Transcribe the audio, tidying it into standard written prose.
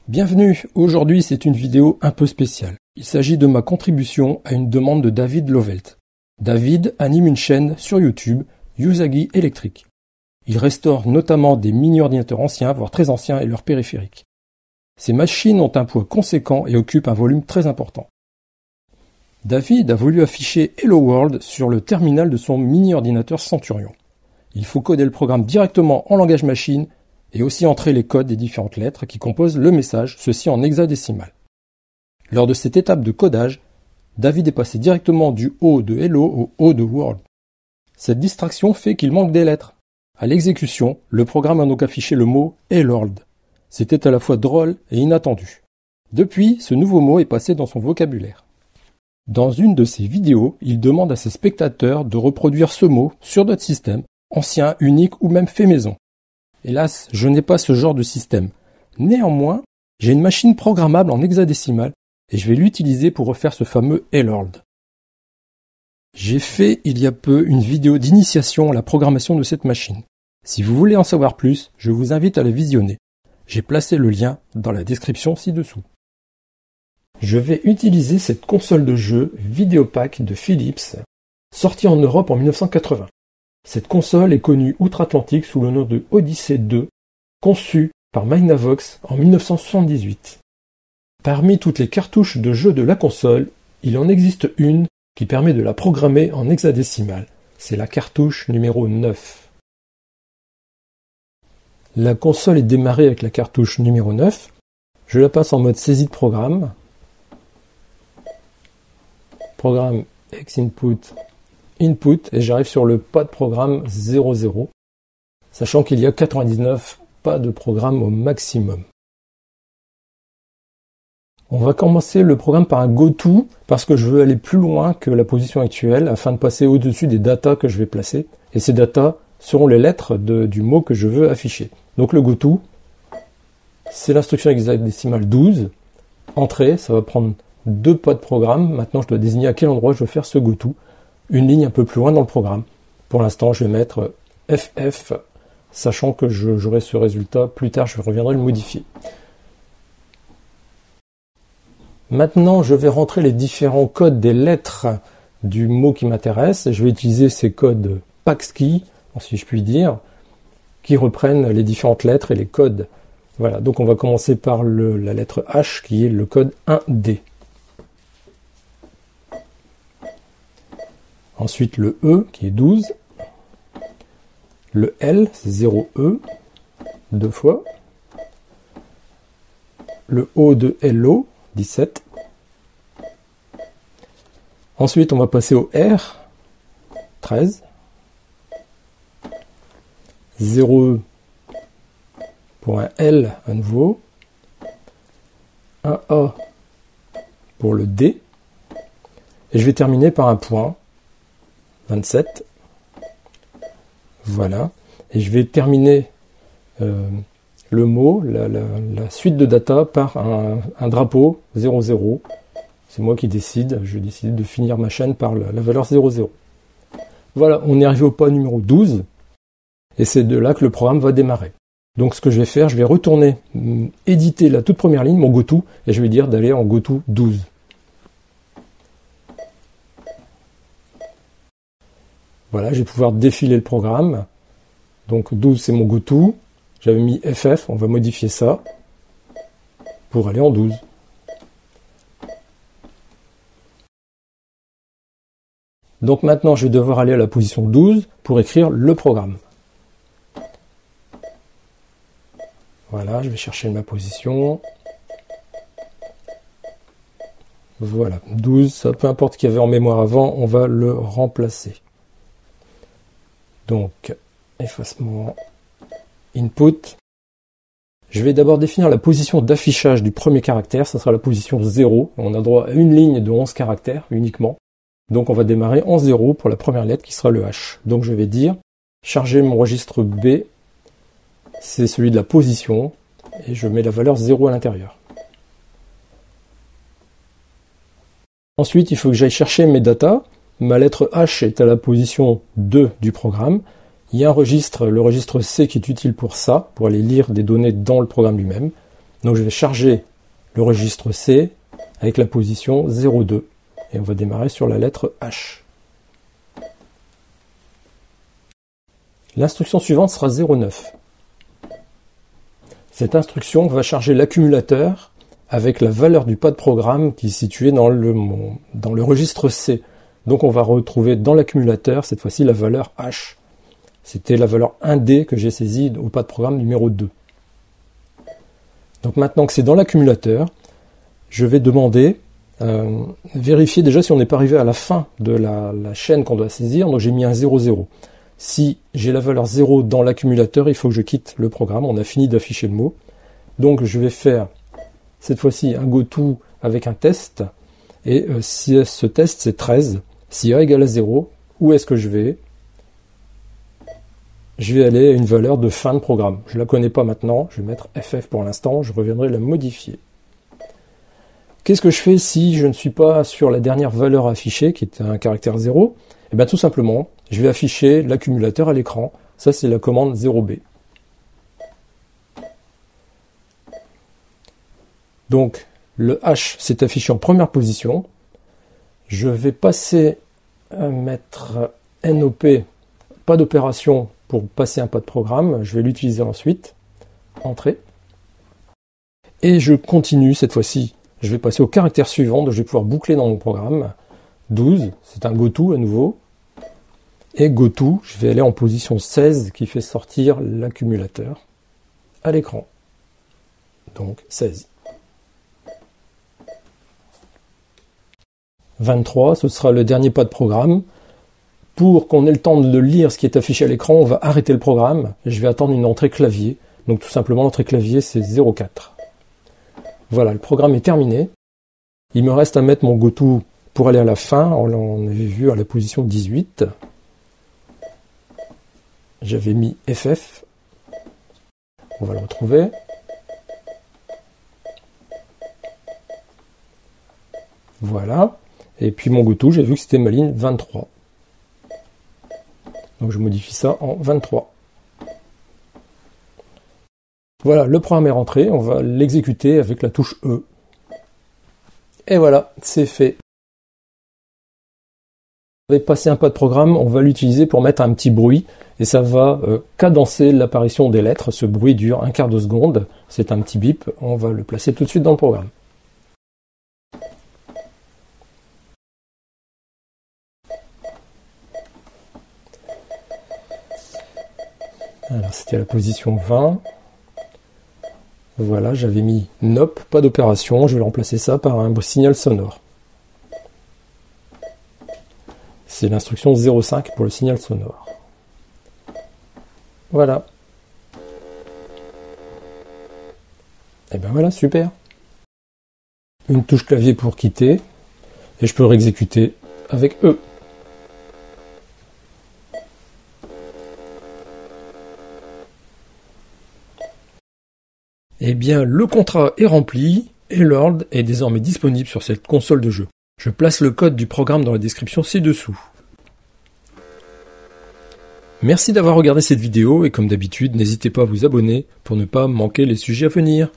Bienvenue, aujourd'hui c'est une vidéo un peu spéciale. Il s'agit de ma contribution à une demande de David Lovelt. David anime une chaîne sur YouTube, Usagi Electric. Il restaure notamment des mini-ordinateurs anciens, voire très anciens et leurs périphériques. Ces machines ont un poids conséquent et occupent un volume très important. David a voulu afficher Hello World sur le terminal de son mini-ordinateur Centurion. Il faut coder le programme directement en langage machine et aussi entrer les codes des différentes lettres qui composent le message, ceci en hexadécimal. Lors de cette étape de codage, David est passé directement du O de Hello au O de World. Cette distraction fait qu'il manque des lettres. À l'exécution, le programme a donc affiché le mot Hello. C'était à la fois drôle et inattendu. Depuis, ce nouveau mot est passé dans son vocabulaire. Dans une de ses vidéos, il demande à ses spectateurs de reproduire ce mot sur d'autres systèmes, anciens, uniques ou même faits maison. Hélas, je n'ai pas ce genre de système. Néanmoins, j'ai une machine programmable en hexadécimal et je vais l'utiliser pour refaire ce fameux Hello. J'ai fait il y a peu une vidéo d'initiation à la programmation de cette machine. Si vous voulez en savoir plus, je vous invite à la visionner. J'ai placé le lien dans la description ci-dessous. Je vais utiliser cette console de jeu Videopack de Philips, sortie en Europe en 1980. Cette console est connue outre-Atlantique sous le nom de Odyssey 2, conçue par Magnavox en 1978. Parmi toutes les cartouches de jeux de la console, il en existe une qui permet de la programmer en hexadécimal. C'est la cartouche numéro 9. La console est démarrée avec la cartouche numéro 9. Je la passe en mode saisie de programme. Programme hexinput input et j'arrive sur le pas de programme 00, sachant qu'il y a 99 pas de programme au maximum. On va commencer le programme par un goto parce que je veux aller plus loin que la position actuelle afin de passer au-dessus des datas que je vais placer et ces datas seront les lettres du mot que je veux afficher. Donc le goto, c'est l'instruction hexadécimale 12, entrée, ça va prendre 2 pas de programme. Maintenant je dois désigner à quel endroit je veux faire ce goto. Une ligne un peu plus loin dans le programme. Pour l'instant, je vais mettre FF, sachant que j'aurai ce résultat plus tard, je reviendrai le modifier. Maintenant, je vais rentrer les différents codes des lettres du mot qui m'intéresse. Je vais utiliser ces codes PAXKey, si je puis dire, qui reprennent les différentes lettres et les codes. Voilà, donc on va commencer par la lettre H, qui est le code 1D. Ensuite le E qui est 12, le L c'est 0E, 2 fois, le O de Hello, 17. Ensuite on va passer au R, 13, 0E pour un L à nouveau, un A pour le D, et je vais terminer par un point, 27, voilà, et je vais terminer le mot, la suite de data par un drapeau 00, c'est moi qui décide, je décide de finir ma chaîne par la valeur 00. Voilà, on est arrivé au pas numéro 12, et c'est de là que le programme va démarrer. Donc ce que je vais faire, je vais retourner éditer la toute première ligne, mon goto, et je vais dire d'aller en goto 12. Voilà, je vais pouvoir défiler le programme. Donc 12 c'est mon goto. J'avais mis FF, on va modifier ça pour aller en 12. Donc maintenant je vais devoir aller à la position 12 pour écrire le programme. Voilà, je vais chercher ma position. Voilà, 12, ça peu importe ce qu'il y avait en mémoire avant, on va le remplacer. Donc, effacement, input. Je vais d'abord définir la position d'affichage du premier caractère, ça sera la position 0. On a droit à une ligne de 11 caractères uniquement. Donc on va démarrer en 0 pour la première lettre qui sera le H. Donc je vais dire, charger mon registre B, c'est celui de la position, et je mets la valeur 0 à l'intérieur. Ensuite, il faut que j'aille chercher mes datas. Ma lettre H est à la position 2 du programme. Il y a un registre, le registre C qui est utile pour ça, pour aller lire des données dans le programme lui-même. Donc je vais charger le registre C avec la position 0,2 et on va démarrer sur la lettre H. L'instruction suivante sera 0,9. Cette instruction va charger l'accumulateur avec la valeur du pas de programme qui est situé dans le registre C. Donc on va retrouver dans l'accumulateur cette fois-ci la valeur H. C'était la valeur 1D que j'ai saisie au pas de programme numéro 2. Donc maintenant que c'est dans l'accumulateur, je vais demander, vérifier déjà si on n'est pas arrivé à la fin de la chaîne qu'on doit saisir. Donc j'ai mis un 0,0. Si j'ai la valeur 0 dans l'accumulateur, il faut que je quitte le programme. On a fini d'afficher le mot. Donc je vais faire cette fois-ci un goto avec un test. Et si ce test c'est 13, si A égale à 0, où est-ce que je vais? Je vais aller à une valeur de fin de programme. Je ne la connais pas maintenant, je vais mettre FF pour l'instant, je reviendrai la modifier. Qu'est-ce que je fais si je ne suis pas sur la dernière valeur affichée, qui est un caractère 0? Eh bien tout simplement, je vais afficher l'accumulateur à l'écran. Ça c'est la commande 0B. Donc le H s'est affiché en première position. Je vais passer à mettre NOP, pas d'opération pour passer un pas de programme. Je vais l'utiliser ensuite. Entrée. Et je continue cette fois-ci. Je vais passer au caractère suivant, donc je vais pouvoir boucler dans mon programme. 12, c'est un goto à nouveau. Et goto, je vais aller en position 16 qui fait sortir l'accumulateur à l'écran. Donc 16. 23, ce sera le dernier pas de programme. Pour qu'on ait le temps de lire ce qui est affiché à l'écran, on va arrêter le programme. Je vais attendre une entrée clavier. Donc tout simplement, l'entrée clavier, c'est 0,4. Voilà, le programme est terminé. Il me reste à mettre mon goto pour aller à la fin. On avait vu à la position 18. J'avais mis FF. On va le retrouver. Voilà. Et puis mon goto, j'ai vu que c'était ma ligne 23. Donc je modifie ça en 23. Voilà, le programme est rentré, on va l'exécuter avec la touche E. Et voilà, c'est fait. On va passer un pas de programme, on va l'utiliser pour mettre un petit bruit, et ça va cadencer l'apparition des lettres. Ce bruit dure un quart de seconde, c'est un petit bip, on va le placer tout de suite dans le programme. Alors c'était à la position 20. Voilà, j'avais mis NOP, pas d'opération, je vais remplacer ça par un signal sonore. C'est l'instruction 0,5 pour le signal sonore. Voilà. Et ben voilà, super. Une touche clavier pour quitter, et je peux réexécuter avec E. Eh bien, le contrat est rempli et l'ordre est désormais disponible sur cette console de jeu. Je place le code du programme dans la description ci-dessous. Merci d'avoir regardé cette vidéo et comme d'habitude, n'hésitez pas à vous abonner pour ne pas manquer les sujets à venir.